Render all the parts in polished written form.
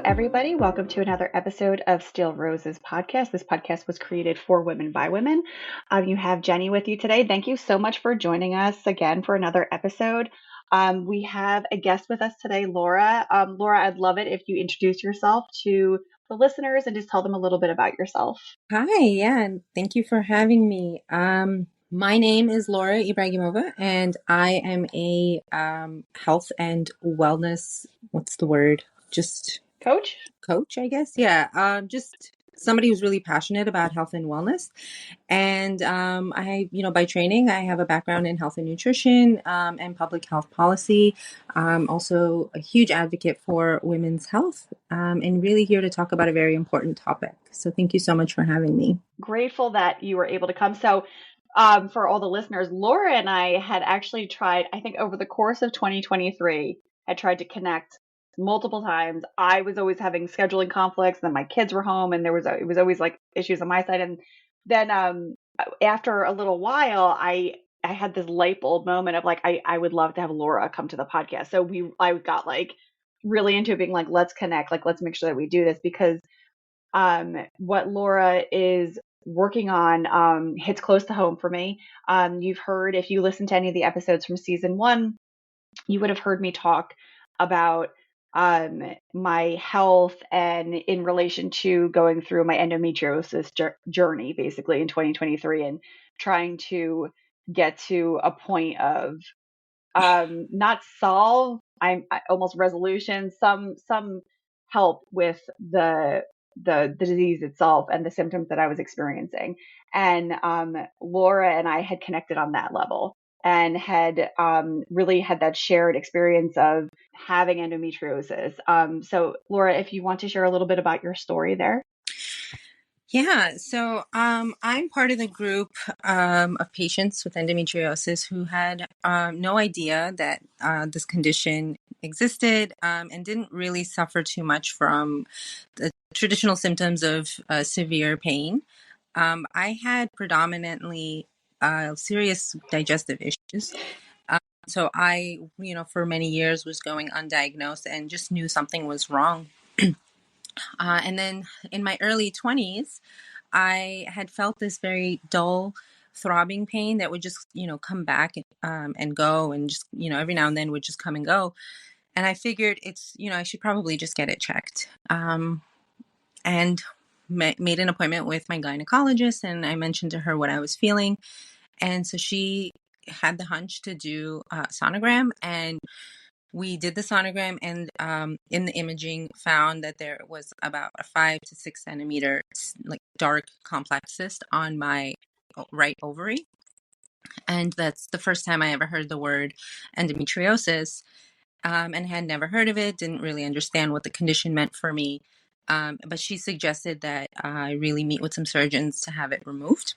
everybody. Welcome to another episode of Still Roses podcast. This podcast was created for women by women. You have Jenny with you today. Thank you so much for joining us again for another episode. We have a guest with us today, Laura. Laura, I'd love it if you introduce yourself to the listeners and just tell them a little bit about yourself. Hi, and thank you for having me. My name is Laura Ibragimova, and I am a health and wellness, what's the word? Just Coach? coach, I guess. Yeah, just somebody who's really passionate about health and wellness. And by training, I have a background in health and nutrition and public health policy. I'm also a huge advocate for women's health and really here to talk about a very important topic. So thank you so much for having me. Grateful that you were able to come. So, for all the listeners, Laura and I had actually tried, I think over the course of 2023, had tried to connect multiple times. I was always having scheduling conflicts, and then my kids were home, and it was always like issues on my side. And then after a little while, I had this light bulb moment of like, I would love to have Laura come to the podcast. So I got like really into being like, let's connect, like let's make sure that we do this because what Laura is working on hits close to home for me. You've heard, if you listen to any of the episodes from season 1, you would have heard me talk about my health and in relation to going through my endometriosis journey, basically in 2023, and trying to get to a point of not solve, I almost resolution, some help with the disease itself and the symptoms that I was experiencing. And Laura and I had connected on that level and had really had that shared experience of having endometriosis. So Laura, if you want to share a little bit about your story there. Yeah, so I'm part of the group of patients with endometriosis who had no idea that this condition existed and didn't really suffer too much from the traditional symptoms of severe pain. I had predominantly serious digestive issues. So I, for many years was going undiagnosed and just knew something was wrong. And then in my early 20s, I had felt this very dull, throbbing pain that would just, come back and go, and just, every now and then would just come and go. And I figured I should probably just get it checked. And made an appointment with my gynecologist, and I mentioned to her what I was feeling. And so she had the hunch to do a sonogram, and we did the sonogram, and in the imaging found that there was about a 5 to 6 centimeter like dark complex cyst on my right ovary. And that's the first time I ever heard the word endometriosis, and had never heard of it, didn't really understand what the condition meant for me. But she suggested that I really meet with some surgeons to have it removed.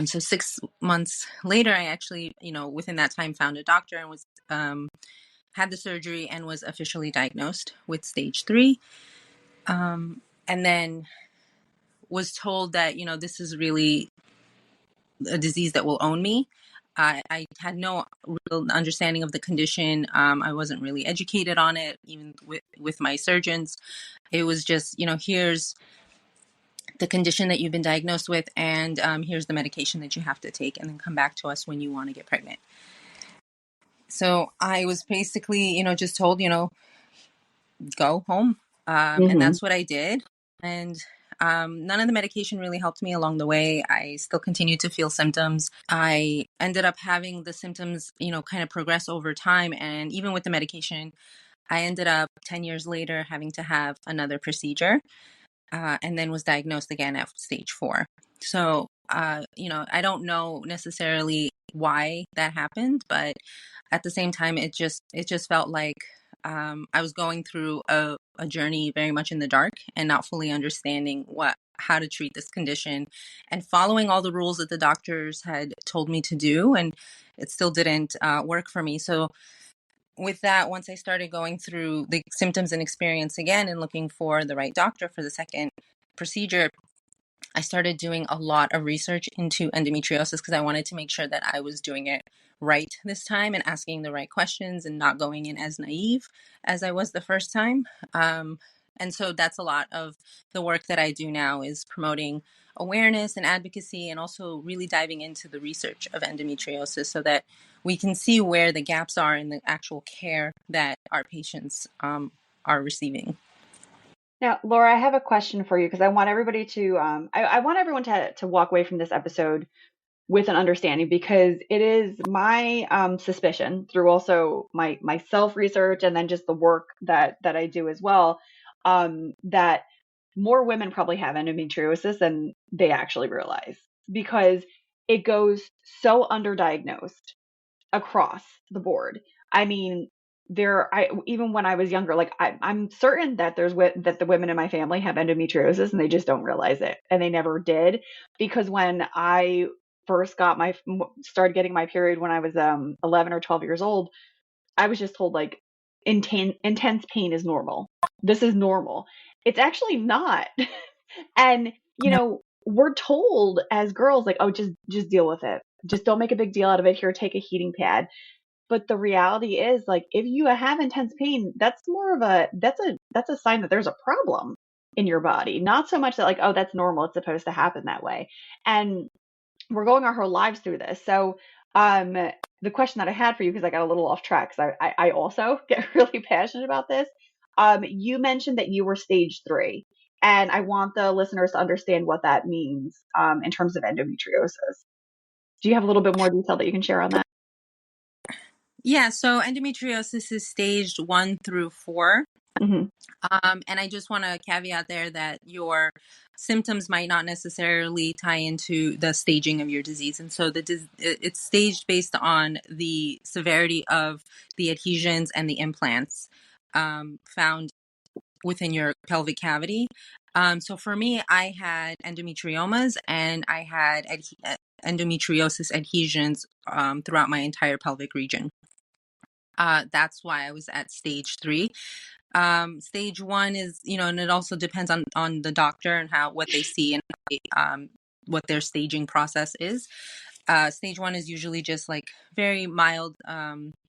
So 6 months later, I actually, within that time found a doctor and was had the surgery and was officially diagnosed with stage 3. And then was told that, this is really a disease that will own me. I had no real understanding of the condition. I wasn't really educated on it, even with my surgeons. It was just, here's the condition that you've been diagnosed with, and here's the medication that you have to take, and then come back to us when you want to get pregnant. So I was basically, just told, go home. And that's what I did. And none of the medication really helped me along the way. I still continued to feel symptoms. I ended up having the symptoms, kind of progress over time. And even with the medication, I ended up 10 years later having to have another procedure, and then was diagnosed again at stage 4. So, I don't know necessarily why that happened, but at the same time, it just felt like I was going through a journey very much in the dark and not fully understanding how to treat this condition, and following all the rules that the doctors had told me to do, and it still didn't work for me. So with that, once I started going through the symptoms and experience again and looking for the right doctor for the second procedure, I started doing a lot of research into endometriosis because I wanted to make sure that I was doing it right this time and asking the right questions and not going in as naive as I was the first time. And so that's a lot of the work that I do now, is promoting awareness and advocacy, and also really diving into the research of endometriosis so that we can see where the gaps are in the actual care that our patients are receiving. Now, Laura, I have a question for you because I want everybody to, I want everyone to walk away from this episode with an understanding, because it is my suspicion through also my self research and then just the work that I do as well, that more women probably have endometriosis than they actually realize, because it goes so underdiagnosed across the board. I mean, I even when I was younger, like I'm certain that that the women in my family have endometriosis and they just don't realize it, and they never did, because when I first started getting my period when I was 11 or 12 years old, I was just told like intense pain is normal. This is normal. It's actually not. And we're told as girls like, oh, just deal with it. Just don't make a big deal out of it. Here, take a heating pad. But the reality is, like, if you have intense pain, that's more of that's a sign that there's a problem in your body. Not so much that like, oh, that's normal. It's supposed to happen that way. And we're going our whole lives through this. So, um, the question that I had for you, because I got a little off track, because I also get really passionate about this. You mentioned that you were stage 3, and I want the listeners to understand what that means, in terms of endometriosis. Do you have a little bit more detail that you can share on that? Yeah, so endometriosis is staged 1 through 4. Hmm. And I just want to caveat there that your symptoms might not necessarily tie into the staging of your disease. And so it's staged based on the severity of the adhesions and the implants found within your pelvic cavity. So for me, I had endometriomas, and I had endometriosis adhesions throughout my entire pelvic region. That's why I was at stage 3. Stage 1 is, and it also depends on the doctor and what they see, and what their staging process is. Stage 1 is usually just like very mild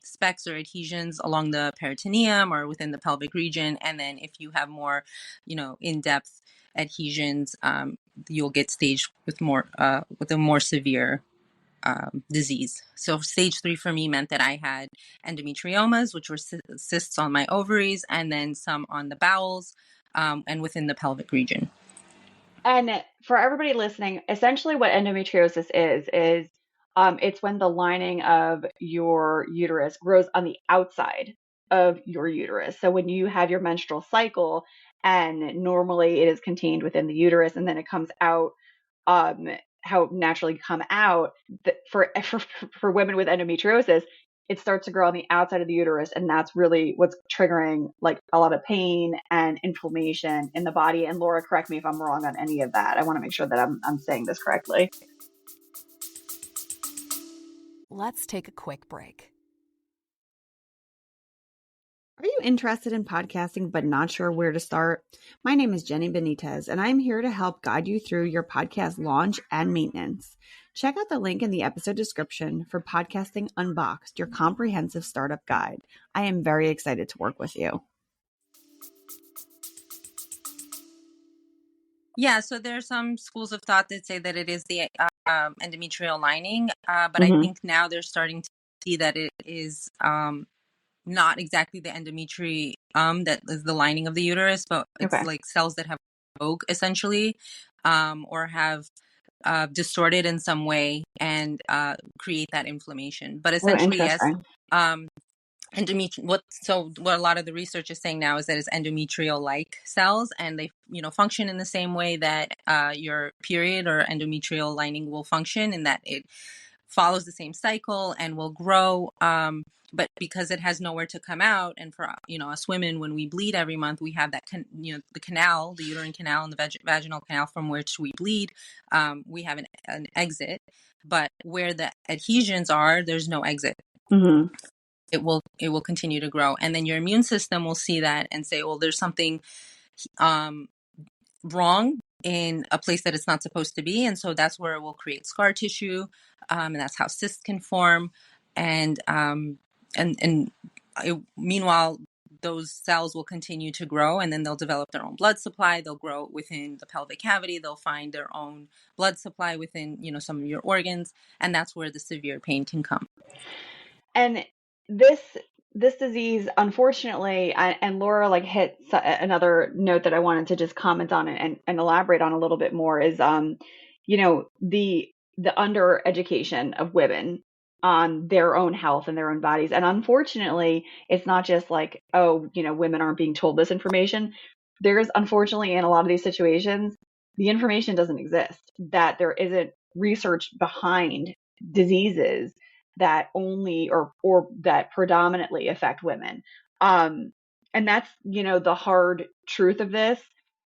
specks or adhesions along the peritoneum or within the pelvic region. And then if you have more, in-depth adhesions, you'll get staged with a more severe disease. So stage 3 for me meant that I had endometriomas, which were cysts on my ovaries, and then some on the bowels, and within the pelvic region. And for everybody listening, essentially what endometriosis is it's when the lining of your uterus grows on the outside of your uterus. So when you have your menstrual cycle, and normally it is contained within the uterus and then it comes out, um, how it naturally come out, for women with endometriosis, it starts to grow on the outside of the uterus, and that's really what's triggering like a lot of pain and inflammation in the body. And Laura, correct me if I'm wrong on any of that. I want to make sure that I'm saying this correctly. Let's take a quick break. Are you interested in podcasting but not sure where to start? My name is Jenny Benitez, and I'm here to help guide you through your podcast launch and maintenance. Check out the link in the episode description for Podcasting Unboxed, your comprehensive startup guide. I am very excited to work with you. Yeah, so there are some schools of thought that say that it is the endometrial lining, but I think now they're starting to see that it is not exactly the endometrium that is the lining of the uterus, but it's like cells that have broke essentially, or have distorted in some way and create that inflammation. But essentially, yes. What a lot of the research is saying now is that it's endometrial-like cells, and they function in the same way that your period or endometrial lining will function, in that it follows the same cycle and will grow. But because it has nowhere to come out, and for us women, when we bleed every month, we have that the canal, the uterine canal and the vaginal canal from which we bleed. We have an exit, but where the adhesions are, there's no exit. It will continue to grow, and then your immune system will see that and say, well, there's something wrong in a place that it's not supposed to be. And so that's where it will create scar tissue. And that's how cysts can form. And, meanwhile, those cells will continue to grow, and then they'll develop their own blood supply. They'll grow within the pelvic cavity. They'll find their own blood supply within, some of your organs. And that's where the severe pain can come. And this disease, unfortunately, and Laura like hit another note that I wanted to just comment on and elaborate on a little bit more is, the under education of women on their own health and their own bodies. And unfortunately, it's not just like, oh, women aren't being told this information. There's unfortunately in a lot of these situations, the information doesn't exist, that there isn't research behind diseases that only or that predominantly affect women. And that's, the hard truth of this.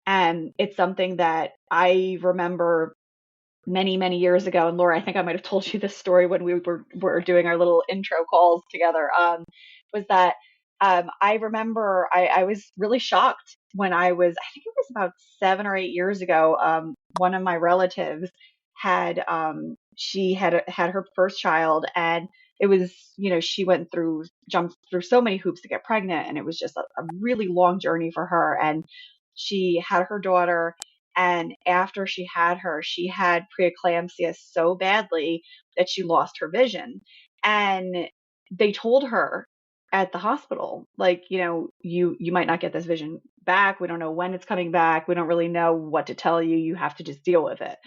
And it's something that I remember many, many years ago. And Laura, I think I might have told you this story when we were doing our little intro calls together. Was that I remember I was really shocked when I think it was about 7 or 8 years ago. One of my relatives had she had her first child, and it was, she jumped through so many hoops to get pregnant, and it was just a really long journey for her. And she had her daughter, and after she had preeclampsia so badly that she lost her vision. And they told her at the hospital, like, you might not get this vision back. We don't know when it's coming back. We don't really know what to tell you. You have to just deal with it.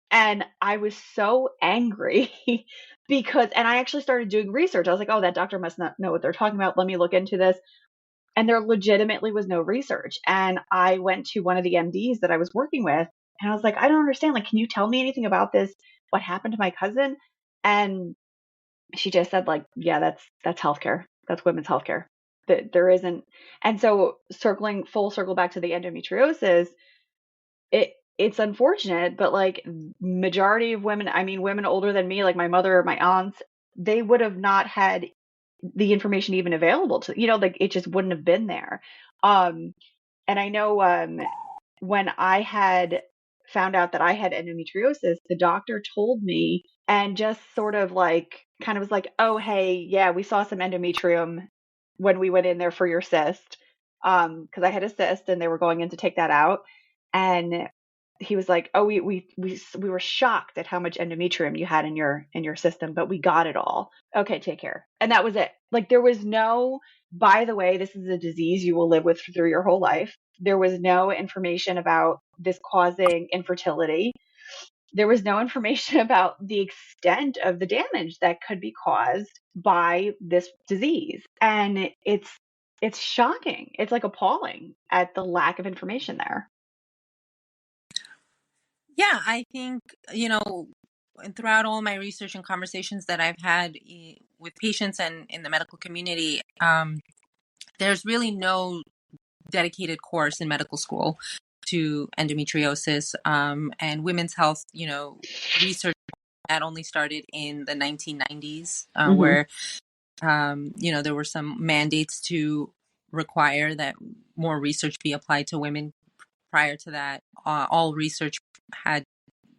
And I was so angry and I actually started doing research. I was like, oh, that doctor must not know what they're talking about. Let me look into this. And there legitimately was no research. And I went to one of the MDs that I was working with, and I was like, I don't understand. Like, can you tell me anything about this? What happened to my cousin? And she just said, like, yeah, that's healthcare. That's women's healthcare. That there isn't. And so full circle back to the endometriosis, it's unfortunate, but like majority of women, I mean, women older than me, like my mother or my aunts, they would have not had the information even available to, like it just wouldn't have been there. And I know when I had found out that I had endometriosis, the doctor told me and just sort of like kind of was like, oh, hey, yeah, we saw some endometrium when we went in there for your cyst. Because I had a cyst and they were going in to take that out. And he was like, oh, we were shocked at how much endometrium you had in your system, but we got it all. Okay, take care. And that was it. Like there was no, by the way, this is a disease you will live with through your whole life. There was no information about this causing infertility. There was no information about the extent of the damage that could be caused by this disease. And it's shocking. It's like appalling at the lack of information there. Yeah, I think, and throughout all my research and conversations that I've had with patients and in the medical community, there's really no dedicated course in medical school to endometriosis, and women's health, research that only started in the 1990s, where, there were some mandates to require that more research be applied to women. Prior to that, all research had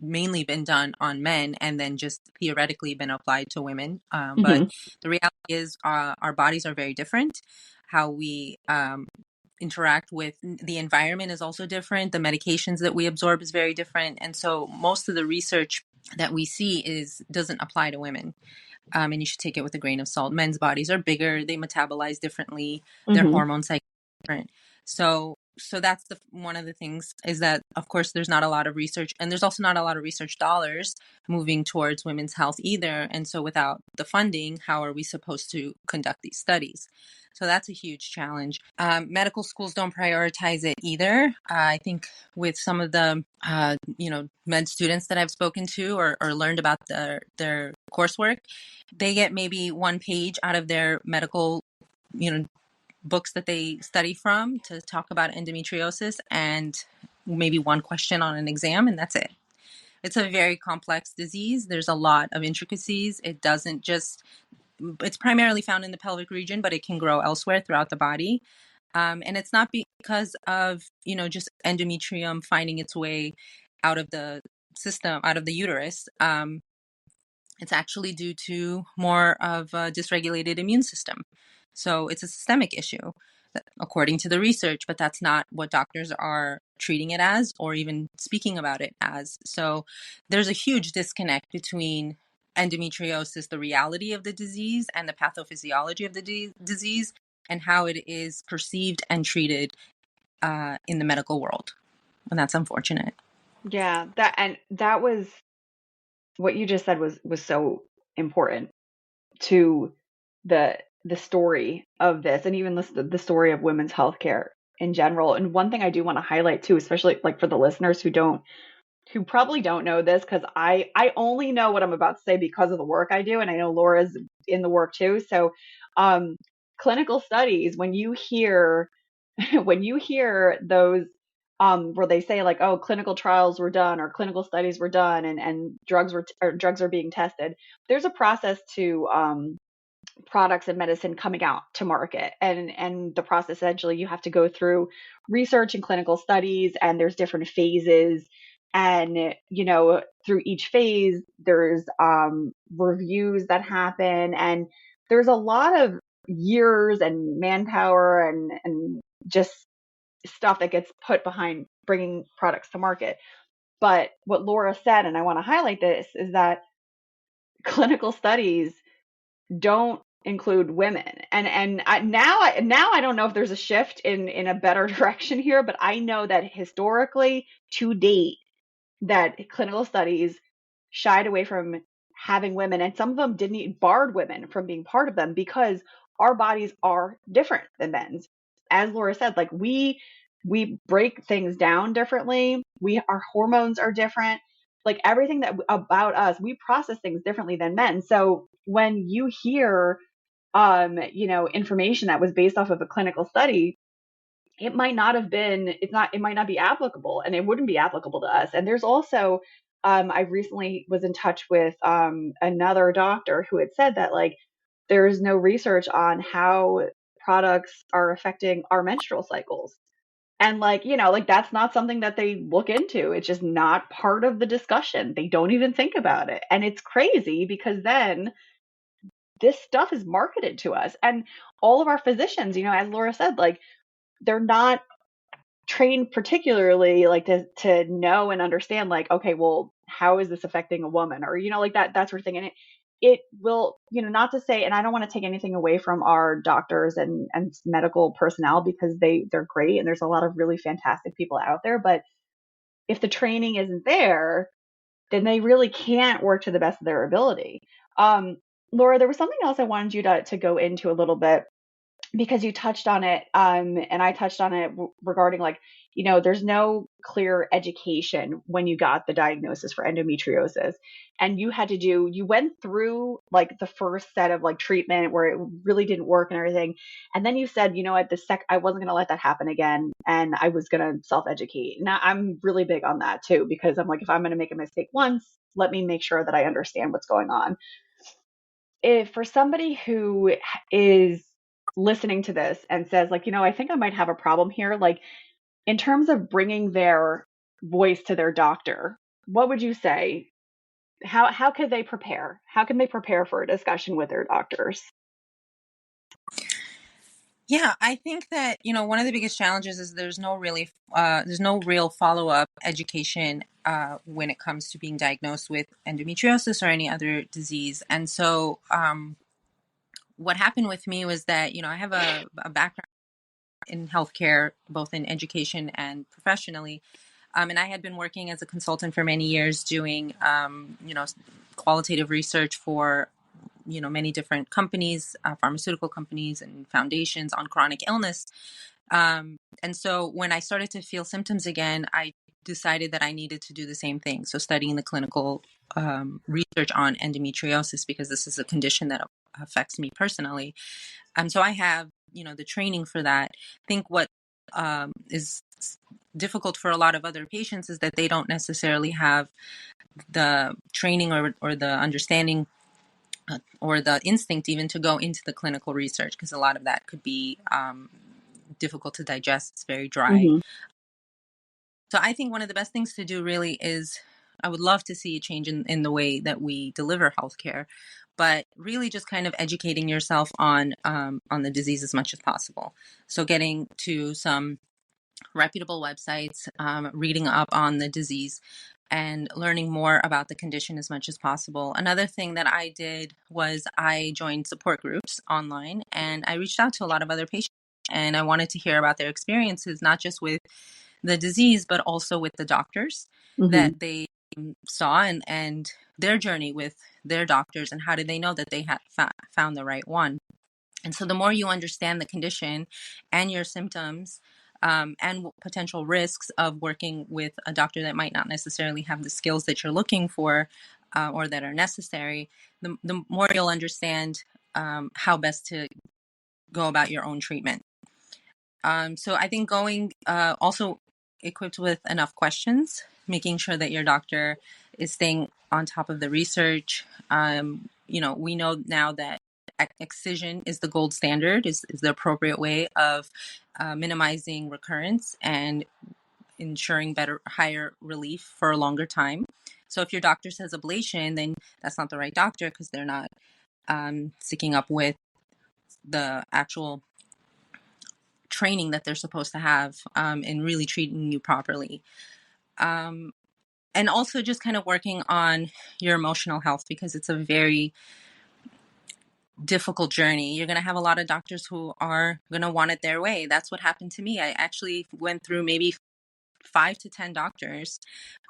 mainly been done on men and then just theoretically been applied to women. But the reality is our bodies are very different. How we interact with the environment is also different. The medications that we absorb is very different. And so most of the research that we see doesn't apply to women. And you should take it with a grain of salt. Men's bodies are bigger. They metabolize differently. Their hormone cycle is different. So that's one of the things is that, of course, there's not a lot of research, and there's also not a lot of research dollars moving towards women's health either. And so without the funding, how are we supposed to conduct these studies? So that's a huge challenge. Medical schools don't prioritize it either. I think with some of the, med students that I've spoken to or learned about their coursework, they get maybe one page out of their medical, books that they study from to talk about endometriosis and maybe one question on an exam, and that's it. It's a very complex disease. There's a lot of intricacies. It's primarily found in the pelvic region, but it can grow elsewhere throughout the body. And it's not because of, just endometrium finding its way out of the system, out of the uterus. It's actually due to more of a dysregulated immune system. So it's a systemic issue, according to the research, but that's not what doctors are treating it as or even speaking about it as. So there's a huge disconnect between endometriosis, the reality of the disease, and the pathophysiology of the disease, and how it is perceived and treated in the medical world. And that's unfortunate. Yeah, that was what you just said was so important to the story of this, and even the story of women's healthcare in general. And one thing I do want to highlight too, especially like for the listeners who probably don't know this, because I only know what I'm about to say because of the work I do, and I know Laura's in the work too. So, um, clinical studies, when you hear when you hear those where they say like, oh, clinical trials were done or clinical studies were done and drugs are being tested, there's a process to products and medicine coming out to market, and the process, essentially you have to go through research and clinical studies, and there's different phases, and through each phase there's reviews that happen, and there's a lot of years and manpower and just stuff that gets put behind bringing products to market. But what Laura said, and I want to highlight this, is that clinical studies don't include women. Now I don't know if there's a shift in a better direction here, but I know that historically to date that clinical studies shied away from having women, and some of them didn't even barred women from being part of them because our bodies are different than men's. As Laura said, like we break things down differently. Our hormones are different. Like everything that about us, we process things differently than men. So when you hear information that was based off of a clinical study, it might not have been, it might not be applicable, and it wouldn't be applicable to us. And there's also, I recently was in touch with another doctor who had said that like there is no research on how products are affecting our menstrual cycles. And like, like that's not something that they look into. It's just not part of the discussion. They don't even think about it. And it's crazy because then this stuff is marketed to us. And all of our physicians, as Laura said, like they're not trained particularly like to know and understand like, okay, well, how is this affecting a woman, or like that sort of thing. And it will, not to say, and I don't want to take anything away from our doctors and medical personnel, because they're great and there's a lot of really fantastic people out there, but if the training isn't there, then they really can't work to the best of their ability. Laura, there was something else I wanted you to go into a little bit, because you touched on it, and I touched on it regarding like, there's no clear education when you got the diagnosis for endometriosis, and you went through like the first set of like treatment where it really didn't work and everything, and then you said, at I wasn't going to let that happen again, and I was going to self-educate. Now I'm really big on that too, because I'm like, if I'm going to make a mistake once, let me make sure that I understand what's going on. If for somebody who is listening to this and says like, I think I might have a problem here, like in terms of bringing their voice to their doctor, what would you say? How could they prepare? How can they prepare for a discussion with their doctors? Yeah, I think that, one of the biggest challenges is there's no real follow-up education when it comes to being diagnosed with endometriosis or any other disease. And so what happened with me was that, I have a background in healthcare, both in education and professionally. And I had been working as a consultant for many years doing, qualitative research for many different companies, pharmaceutical companies and foundations on chronic illness. And so when I started to feel symptoms again, I decided that I needed to do the same thing. So studying the clinical research on endometriosis, because this is a condition that affects me personally. So I have, the training for that. I think what is difficult for a lot of other patients is that they don't necessarily have the training or the understanding or the instinct even to go into the clinical research, because a lot of that could be difficult to digest. It's very dry. Hmm. So I think one of the best things to do really is, I would love to see a change in the way that we deliver healthcare, but really just kind of educating yourself on the disease as much as possible. So getting to some reputable websites, reading up on the disease, and learning more about the condition as much as possible. Another thing that I did was I joined support groups online, and I reached out to a lot of other patients, and I wanted to hear about their experiences, not just with the disease, but also with the doctors Hmm. that they saw, and their journey with their doctors, and how did they know that they had found the right one. And so the more you understand the condition and your symptoms, and potential risks of working with a doctor that might not necessarily have the skills that you're looking for, or that are necessary, the more you'll understand how best to go about your own treatment. So I think going also equipped with enough questions, making sure that your doctor is staying on top of the research. We know now that excision is the gold standard, is the appropriate way of minimizing recurrence and ensuring higher relief for a longer time. So if your doctor says ablation, then that's not the right doctor, because they're not sticking up with the actual training that they're supposed to have, in really treating you properly. Um, and also just kind of working on your emotional health, because it's a very difficult journey. You're going to have a lot of doctors who are going to want it their way. That's what happened to me. I actually went through maybe 5 to 10 doctors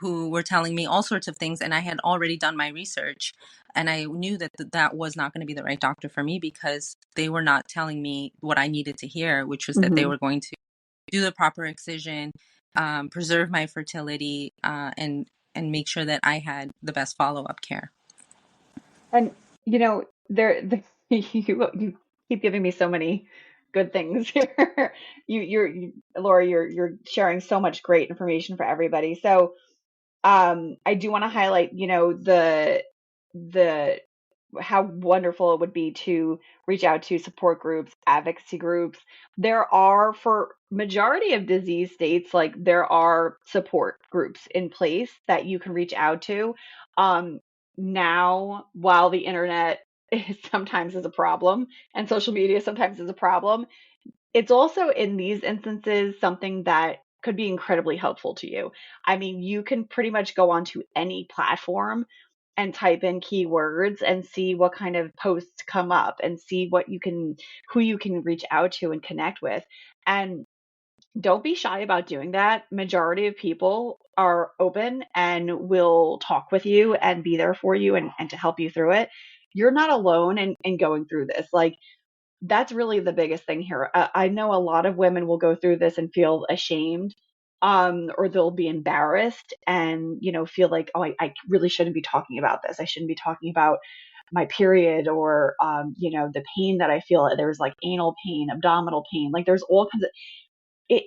who were telling me all sorts of things, and I had already done my research, and I knew that that was not going to be the right doctor for me, because they were not telling me what I needed to hear, which was that they Hmm. were going to do the proper excision, preserve my fertility, and make sure that I had the best follow-up care. And you keep giving me so many good things here. Laura, you're sharing so much great information for everybody. So, I do want to highlight, the how wonderful it would be to reach out to support groups, advocacy groups. There are, for majority of disease states, like there are support groups in place that you can reach out to. Um, Now, while the internet sometimes is a problem and social media sometimes is a problem, it's also in these instances something that could be incredibly helpful to you. I mean, you can pretty much go onto any platform and type in keywords and see what kind of posts come up and see who you can reach out to and connect with. And don't be shy about doing that. Majority of people are open and will talk with you and be there for you and to help you through it. You're not alone in going through this. Like, that's really the biggest thing here. I know a lot of women will go through this and feel ashamed, or they'll be embarrassed and, feel like, oh, I really shouldn't be talking about this. I shouldn't be talking about my period, or, the pain that I feel. There's like anal pain, abdominal pain. Like there's all kinds of it.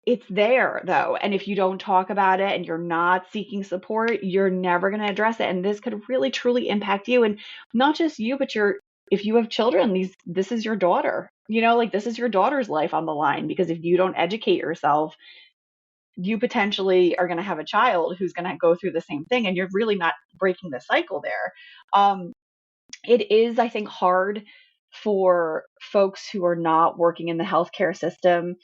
It's there though. And if you don't talk about it and you're not seeking support, you're never going to address it. And this could really truly impact you, and not just you, but if you have children, this is your daughter. Like this is your daughter's life on the line, because if you don't educate yourself, you potentially are going to have a child who's going to go through the same thing, and you're really not breaking the cycle there. It is, I think, hard for folks who are not working in the healthcare system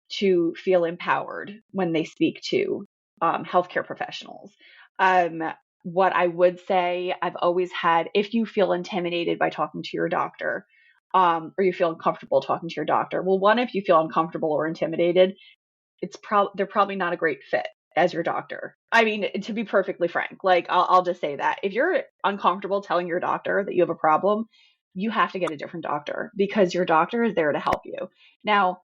to feel empowered when they speak to healthcare professionals. Um, what I would say, I've always had, if you feel intimidated by talking to your doctor, or you feel uncomfortable talking to your doctor, well, one, if you feel uncomfortable or intimidated, they're probably not a great fit as your doctor. I mean, to be perfectly frank, like I'll just say that if you're uncomfortable telling your doctor that you have a problem, you have to get a different doctor, because your doctor is there to help you. Now,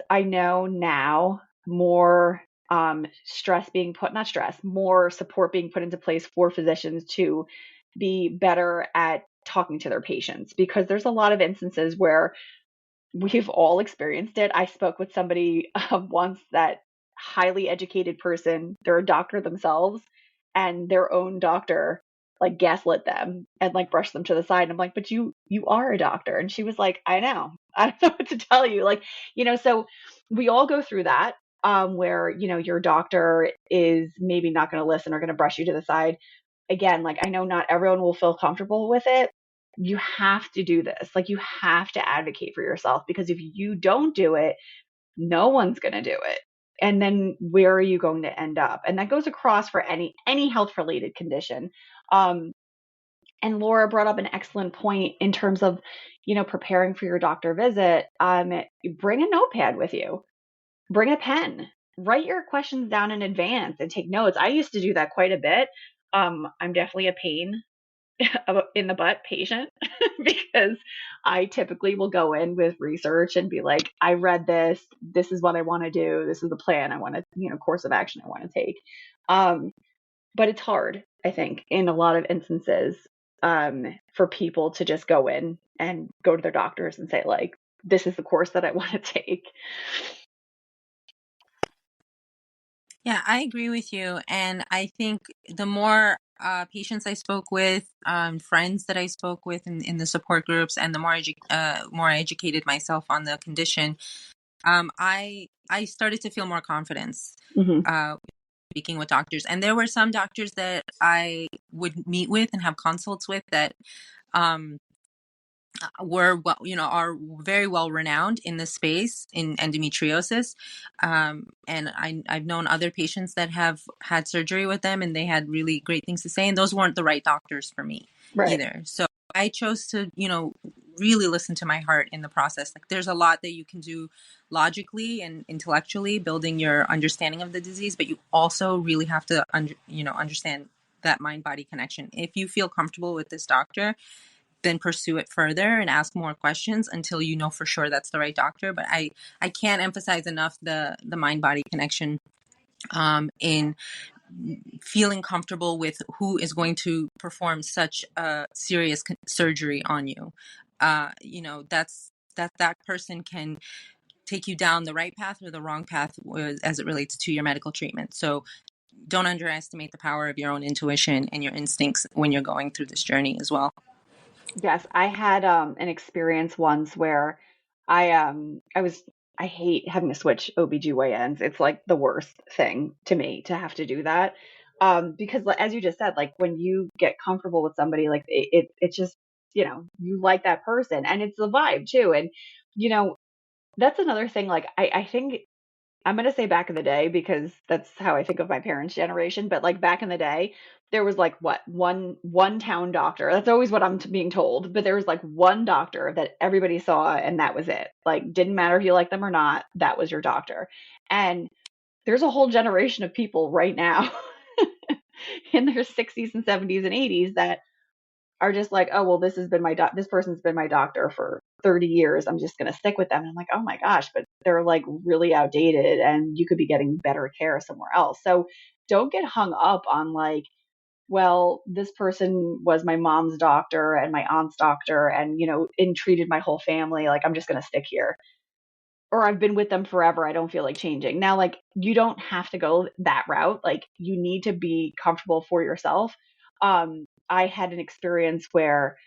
I know now, more stress being put, not stress, more support being put into place for physicians to be better at talking to their patients, because there's a lot of instances where we've all experienced it. I spoke with somebody once, that highly educated person, they're a doctor themselves, and their own doctor like gaslit them and like brushed them to the side. And I'm like, but you are a doctor. And she was like, I know. I don't know what to tell you. Like, so we all go through that, where, your doctor is maybe not going to listen or going to brush you to the side. Again, like, I know not everyone will feel comfortable with it. You have to do this. Like, you have to advocate for yourself, because if you don't do it, no one's going to do it. And then where are you going to end up? And that goes across for any health related condition. Um, and Laura brought up an excellent point in terms of, preparing for your doctor visit. Bring a notepad with you, bring a pen, write your questions down in advance and take notes. I used to do that quite a bit. I'm definitely a pain in the butt patient because I typically will go in with research and be like, I read this. This is what I want to do. This is the plan I want to, course of action I want to take. But it's hard, I think, in a lot of instances, for people to just go in and go to their doctors and say, like, this is the course that I want to take. Yeah, I agree with you. And I think the more patients I spoke with, friends that I spoke with in the support groups, and the more I educated myself on the condition, I started to feel more confidence Mm-hmm. speaking with doctors. And there were some doctors that I would meet with and have consults with that um, are very well renowned in the space in endometriosis, and I've known other patients that have had surgery with them, and they had really great things to say, and those weren't the right doctors for me Right. either. So I chose to really listen to my heart in the process. Like, there's a lot that you can do logically and intellectually, building your understanding of the disease, but you also really have to understand that mind body connection. If you feel comfortable with this doctor, then pursue it further and ask more questions until you know for sure that's the right doctor. But I can't emphasize enough the mind body connection, in feeling comfortable with who is going to perform such a serious surgery on you. That's that person can take you down the right path or the wrong path as it relates to your medical treatment. So don't underestimate the power of your own intuition and your instincts when you're going through this journey as well. Yes, I had an experience once where I hate having to switch OBGYNs. It's like the worst thing to me to have to do that. Because as you just said, like, when you get comfortable with somebody, like, it's just, you like that person, and it's the vibe too. And you know, that's another thing. Like, I think I'm going to say back in the day, because that's how I think of my parents' generation. But like, back in the day, there was like, what, one town doctor. That's always what I'm being told. But there was like one doctor that everybody saw, and that was it. Like, didn't matter if you liked them or not, that was your doctor. And there's a whole generation of people right now in their 60s and 70s and 80s that are just like, oh, well, this person's been my doctor for 30 years. I'm just going to stick with them. And I'm like, oh my gosh, but they're like really outdated, and you could be getting better care somewhere else. So don't get hung up on like, well, this person was my mom's doctor and my aunt's doctor, and, and treated my whole family. Like, I'm just going to stick here. Or I've been with them forever. I don't feel like changing. Now, like, you don't have to go that route. Like, you need to be comfortable for yourself. I had an experience where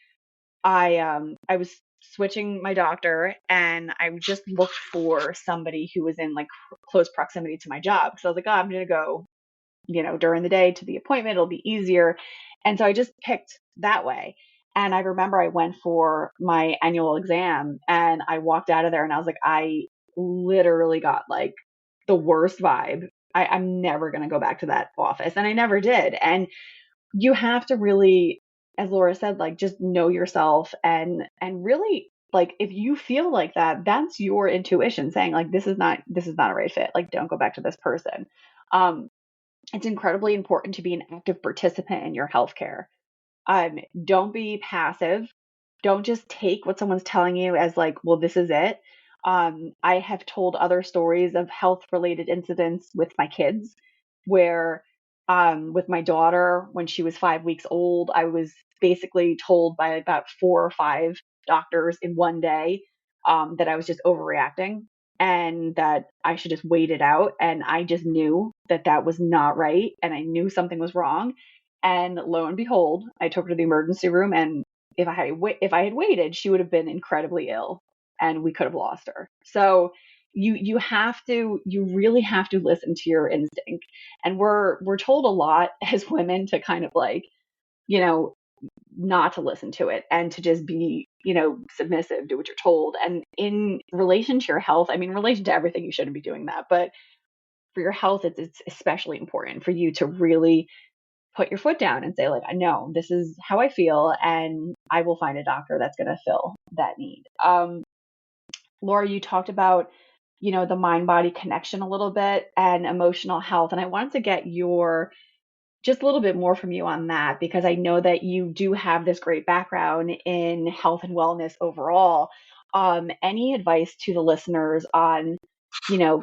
I was switching my doctor, and I just looked for somebody who was in like close proximity to my job. So I was like, oh, I'm gonna go, during the day to the appointment. It'll be easier. And so I just picked that way. And I remember I went for my annual exam, and I walked out of there, and I was like, I literally got like the worst vibe. I'm never gonna go back to that office. And I never did. And you have to really, as Laura said, like, just know yourself, and really, like, if you feel like that, that's your intuition saying like, this is not a right fit. Like, don't go back to this person. Um, it's incredibly important to be an active participant in your healthcare. Don't be passive. Don't just take what someone's telling you as like, well, this is it. I have told other stories of health related incidents with my kids where, with my daughter, when she was 5 weeks old, I was basically told by about four or five doctors in one day, that I was just overreacting and that I should just wait it out. And I just knew that that was not right. And I knew something was wrong. And lo and behold, I took her to the emergency room, and if I had waited, she would have been incredibly ill. and we could have lost her. So you really have to listen to your instinct. And we're told a lot as women to kind of like, you know, not to listen to it and to just be, submissive, do what you're told. And in relation to your health, I mean, in relation to everything, you shouldn't be doing that. But for your health, it's especially important for you to really put your foot down and say, like, I know this is how I feel, and I will find a doctor that's going to fill that need. Laura, you talked about, the mind body connection a little bit and emotional health. And I wanted to get just a little bit more from you on that, because I know that you do have this great background in health and wellness overall. Any advice to the listeners on,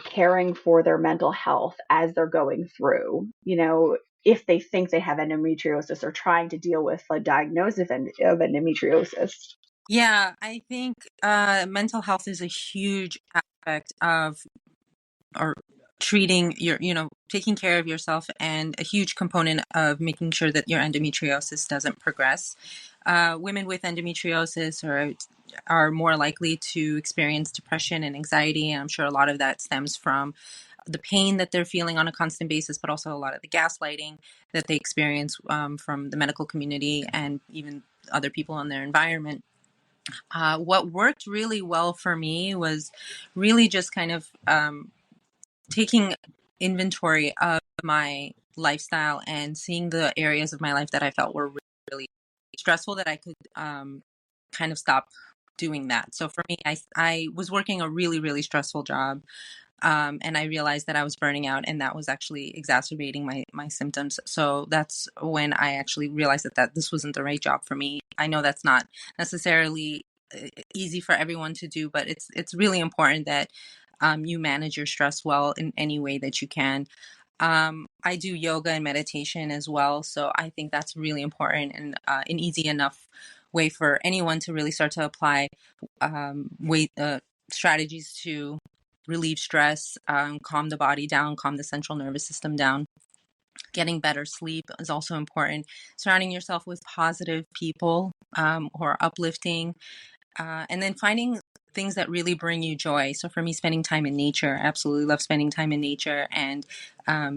caring for their mental health as they're going through, if they think they have endometriosis or trying to deal with a diagnosis of endometriosis? Yeah, I think mental health is a huge aspect of or treating taking care of yourself, and a huge component of making sure that your endometriosis doesn't progress. Women with endometriosis are more likely to experience depression and anxiety, and I'm sure a lot of that stems from the pain that they're feeling on a constant basis, but also a lot of the gaslighting that they experience from the medical community and even other people in their environment. What worked really well for me was really just kind of taking inventory of my lifestyle and seeing the areas of my life that I felt were really stressful, that I could kind of stop doing that. So for me, I was working a really, really stressful job. And I realized that I was burning out, and that was actually exacerbating my symptoms. So that's when I actually realized that this wasn't the right job for me. I know that's not necessarily easy for everyone to do, but it's really important that you manage your stress well in any way that you can. I do yoga and meditation as well, so I think that's really important and an easy enough way for anyone to really start to apply strategies to relieve stress, calm the body down, calm the central nervous system down. Getting better sleep is also important. Surrounding yourself with positive people who are uplifting, and then finding things that really bring you joy. So for me, spending time in nature, I absolutely love spending time in nature and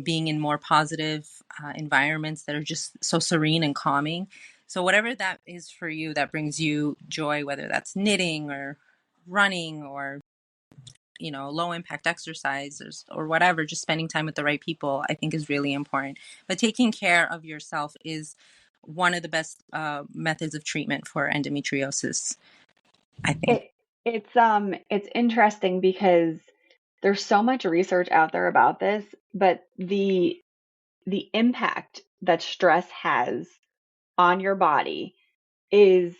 being in more positive environments that are just so serene and calming. So whatever that is for you that brings you joy, whether that's knitting or running or low impact exercise or whatever, just spending time with the right people, I think is really important. But taking care of yourself is one of the best methods of treatment for endometriosis, I think. It's interesting because there's so much research out there about this, but the impact that stress has on your body is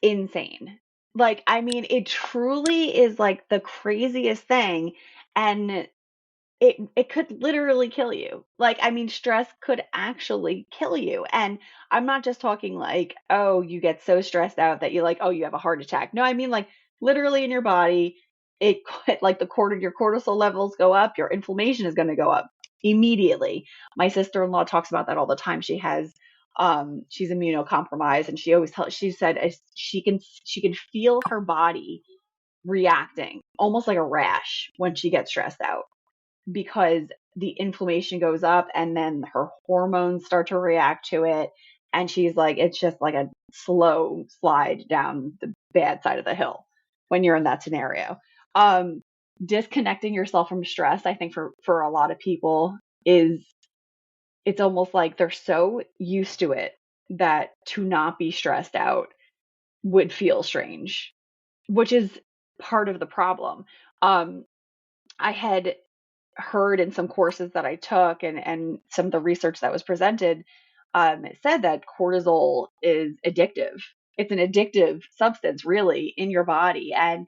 insane. Like, I mean, it truly is like the craziest thing. And it could literally kill you. Like, I mean, stress could actually kill you. And I'm not just talking like, oh, you get so stressed out that you like, oh, you have a heart attack. No, I mean like literally in your body, it could like your cortisol levels go up, your inflammation is going to go up immediately. My sister-in-law talks about that all the time. She's immunocompromised, and she said she can feel her body reacting almost like a rash when she gets stressed out, because the inflammation goes up and then her hormones start to react to it. And she's like, it's just like a slow slide down the bad side of the hill when you're in that scenario. Disconnecting yourself from stress, I think for a lot of people it's almost like they're so used to it that to not be stressed out would feel strange, which is part of the problem. I had heard in some courses that I took and some of the research that was presented, it said that cortisol is addictive. It's an addictive substance, really, in your body. And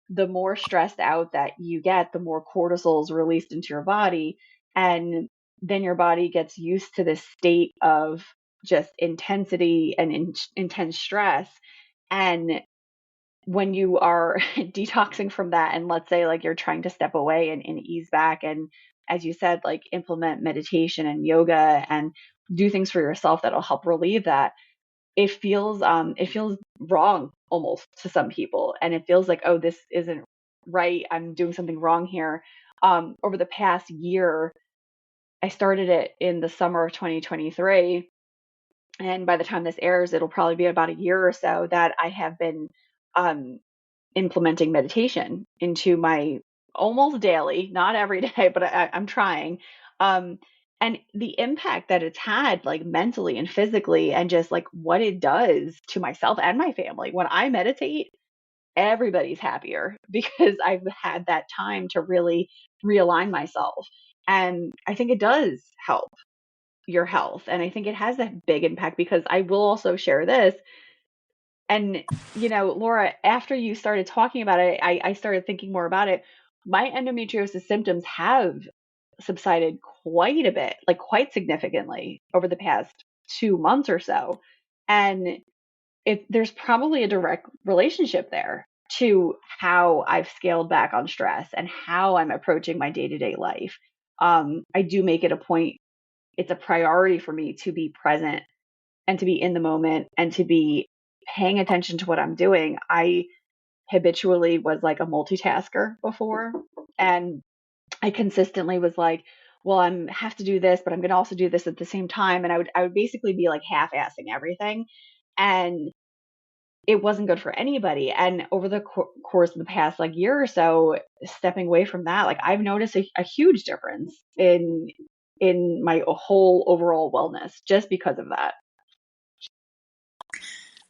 the more stressed out that you get, the more cortisol is released into your body. And then your body gets used to this state of just intensity and intense stress. And when you are detoxing from that, and let's say like you're trying to step away and ease back, and as you said, like implement meditation and yoga and do things for yourself that'll help relieve that, it feels wrong almost to some people. And it feels like, oh, this isn't right. I'm doing something wrong here. Over the past year, I started it in the summer of 2023. And by the time this airs, it'll probably be about a year or so that I have been um, implementing meditation into my almost daily, not every day, but I'm trying. Um, and the impact that it's had, like mentally and physically, and just like what it does to myself and my family. When I meditate, everybody's happier because I've had that time to really realign myself. And I think it does help your health. And I think it has a big impact because I will also share this. And, Laura, after you started talking about it, I started thinking more about it. My endometriosis symptoms have subsided quite a bit, like quite significantly over the past 2 months or so. And there's probably a direct relationship there to how I've scaled back on stress and how I'm approaching my day-to-day life. I do make it a point, it's a priority for me to be present and to be in the moment and to be paying attention to what I'm doing. I habitually was like a multitasker before, and I consistently was like, well, I'm have to do this, but I'm going to also do this at the same time. And I would basically be like half-assing everything. And it wasn't good for anybody. And over the course of the past like year or so, stepping away from that, like I've noticed a huge difference in my whole overall wellness just because of that.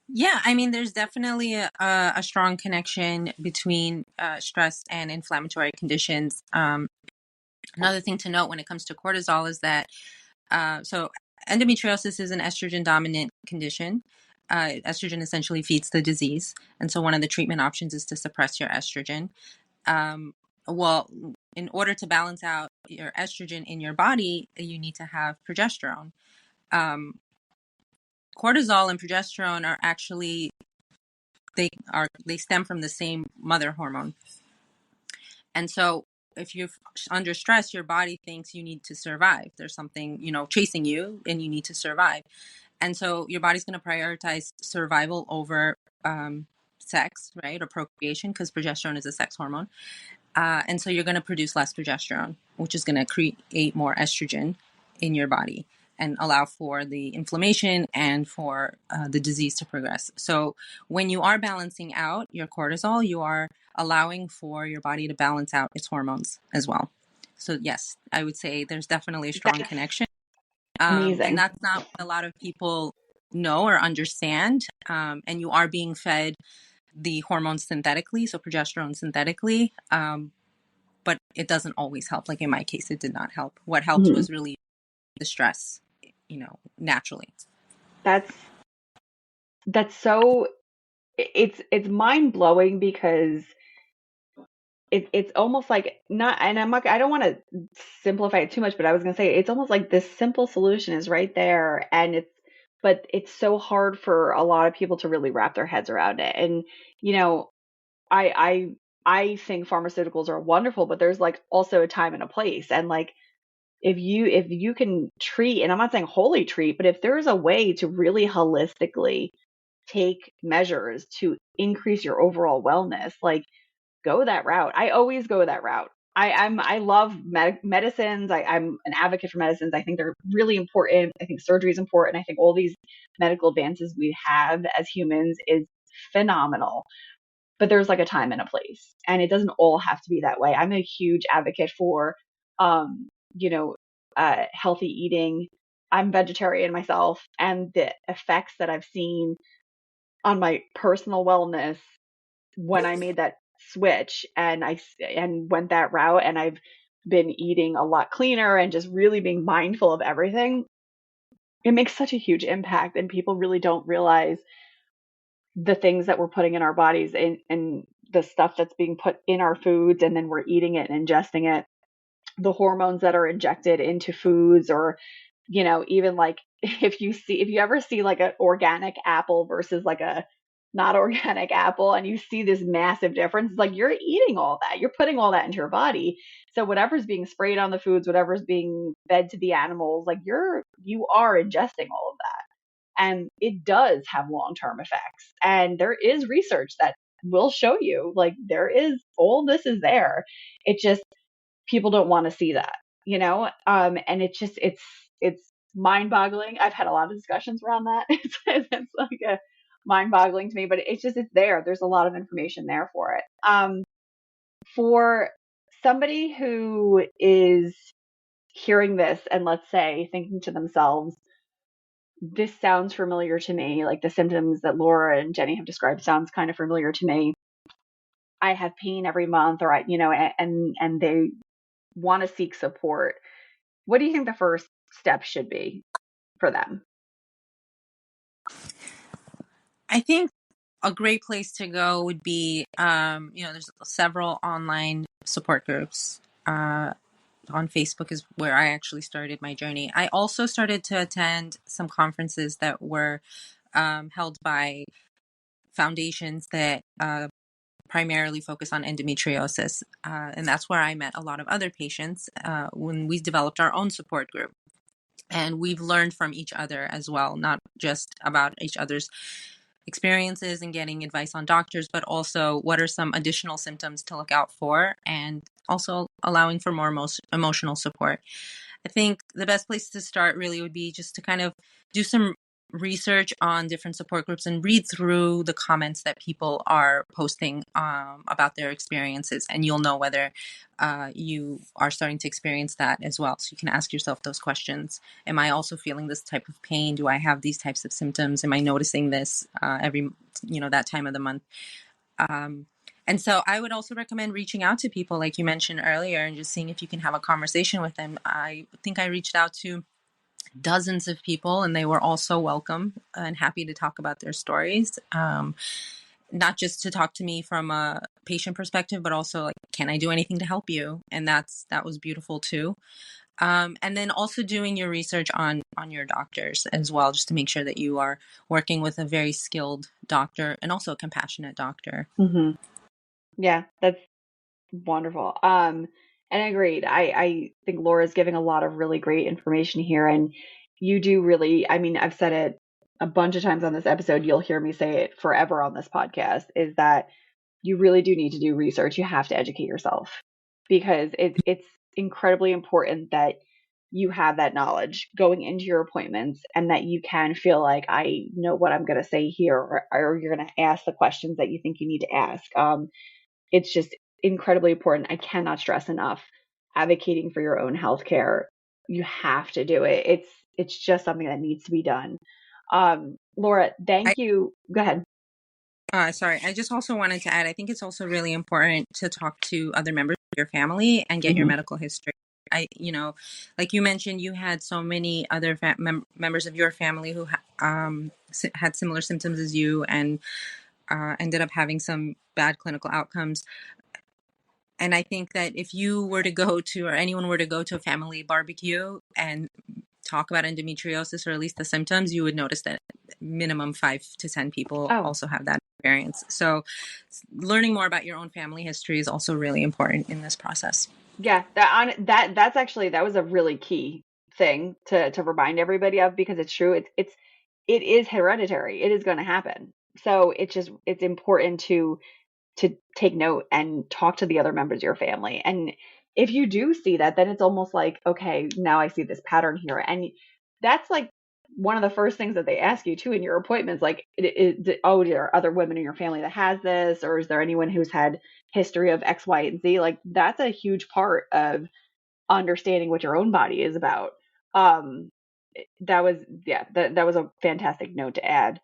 Yeah, I mean, there's definitely a strong connection between stress and inflammatory conditions. Another thing to note when it comes to cortisol is that so endometriosis is an estrogen dominant condition. Estrogen essentially feeds the disease. And so one of the treatment options is to suppress your estrogen. Well, in order to balance out your estrogen in your body, you need to have progesterone. Cortisol and progesterone are actually they stem from the same mother hormone. And so if you're under stress, your body thinks you need to survive. There's something, chasing you and you need to survive. And so your body's going to prioritize survival over sex, right? Or procreation, because progesterone is a sex hormone. And so you're going to produce less progesterone, which is going to create more estrogen in your body and allow for the inflammation and for the disease to progress. So when you are balancing out your cortisol, you are allowing for your body to balance out its hormones as well. So yes, I would say there's definitely a strong That's connection. And amazing. that's not what a lot of people know or understand. And you are being fed the hormones synthetically, so progesterone synthetically. But it doesn't always help. Like in my case, it did not help. What helped Mhm. was really the stress, naturally. That's so it's mind blowing because it's almost like not, and I don't want to simplify it too much, but I was going to say it's almost like this simple solution is right there, and but it's so hard for a lot of people to really wrap their heads around it. And you know, I I think pharmaceuticals are wonderful, but there's like also a time and a place. And like if you can treat, and I'm not saying wholly treat, but if there's a way to really holistically take measures to increase your overall wellness, like go that route. I always go that route. I love medicines. I'm an advocate for medicines. I think they're really important. I think surgery is important. I think all these medical advances we have as humans is phenomenal. But there's like a time and a place, and it doesn't all have to be that way. I'm a huge advocate for, um, you know, healthy eating. I'm vegetarian myself, and the effects that I've seen on my personal wellness when I made that switch and and went that route, and I've been eating a lot cleaner and just really being mindful of everything. It makes such a huge impact, and people really don't realize the things that we're putting in our bodies and the stuff that's being put in our foods, and then we're eating it and ingesting it, the hormones that are injected into foods, or even like if you ever see like an organic apple versus like a not organic apple, and you see this massive difference, it's like you're eating all that, you're putting all that into your body. So whatever's being sprayed on the foods, whatever's being fed to the animals, like you are ingesting all of that. And it does have long-term effects. And there is research that will show you, like, there is, all this is there. It just, people don't want to see that, you know? And it's just, it's mind boggling. I've had a lot of discussions around that. It's like a mind boggling to me, but it's just, it's there. There's a lot of information there for it. For somebody who is hearing this and, let's say, thinking to themselves, this sounds familiar to me, like the symptoms that Laura and Jenny have described sounds kind of familiar to me. I have pain every month, or and they want to seek support. What do you think the first step should be for them? I think a great place to go would be, there's several online support groups. On Facebook is where I actually started my journey. I also started to attend some conferences that were held by foundations that primarily focus on endometriosis. And that's where I met a lot of other patients when we developed our own support group. And we've learned from each other as well, not just about each other's experiences and getting advice on doctors, but also what are some additional symptoms to look out for, and also allowing for more emotional support. I think the best place to start really would be just to kind of do some research on different support groups and read through the comments that people are posting about their experiences, and you'll know whether you are starting to experience that as well. So you can ask yourself those questions. Am I also feeling this type of pain? Do I have these types of symptoms? Am I noticing this every, that time of the month? And so I would also recommend reaching out to people like you mentioned earlier and just seeing if you can have a conversation with them. I think I reached out to dozens of people, and they were all so welcome and happy to talk about their stories. Not just to talk to me from a patient perspective, but also like, can I do anything to help you? And that was beautiful too. And then also doing your research on your doctors as well, just to make sure that you are working with a very skilled doctor and also a compassionate doctor. Mm-hmm. Yeah, that's wonderful. And agreed. I think Laura's giving a lot of really great information here. And you do really, I mean, I've said it a bunch of times on this episode. You'll hear me say it forever on this podcast, is that you really do need to do research. You have to educate yourself, because it's incredibly important that you have that knowledge going into your appointments, and that you can feel like, I know what I'm going to say here, or you're going to ask the questions that you think you need to ask. It's just incredibly important. I cannot stress enough, advocating for your own healthcare. You have to do it. It's just something that needs to be done. Laura, thank you. Go ahead. Sorry, I just also wanted to add, I think it's also really important to talk to other members of your family and get your medical history. Like you mentioned, you had so many other members of your family who had similar symptoms as you, and ended up having some bad clinical outcomes. And I think that if you were to go to, or anyone were to go to a family barbecue and talk about endometriosis, or at least the symptoms, you would notice that minimum 5 to 10 people also have that experience. So learning more about your own family history is also really important in this process. Yeah, that's actually, that was a really key thing to remind everybody of, because it's true. It is hereditary. It is going to happen. So it's important to take note and talk to the other members of your family. And if you do see that, then it's almost like, okay, now I see this pattern here. And that's like one of the first things that they ask you too in your appointments, like, are there other women in your family that has this, or is there anyone who's had history of X, Y, and Z? Like, that's a huge part of understanding what your own body is about. That was a fantastic note to add.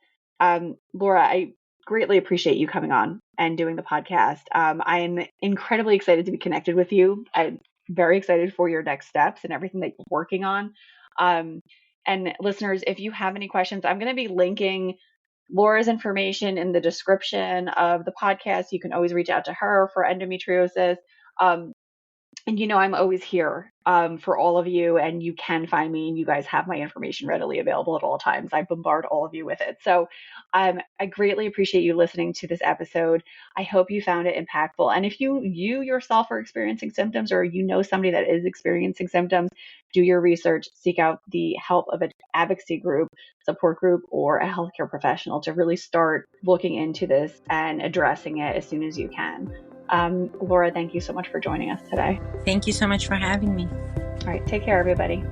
Laura, I greatly appreciate you coming on and doing the podcast. I'm incredibly excited to be connected with you. I'm very excited for your next steps and everything that you're working on. And listeners, if you have any questions, I'm going to be linking Laura's information in the description of the podcast. You can always reach out to her for endometriosis. And I'm always here for all of you, and you can find me, and you guys have my information readily available at all times. I bombard all of you with it. So I greatly appreciate you listening to this episode. I hope you found it impactful. And if you yourself are experiencing symptoms, or somebody that is experiencing symptoms, do your research, seek out the help of an advocacy group, support group, or a healthcare professional to really start looking into this and addressing it as soon as you can. Laura, thank you so much for joining us today. Thank you so much for having me. All right, take care, everybody.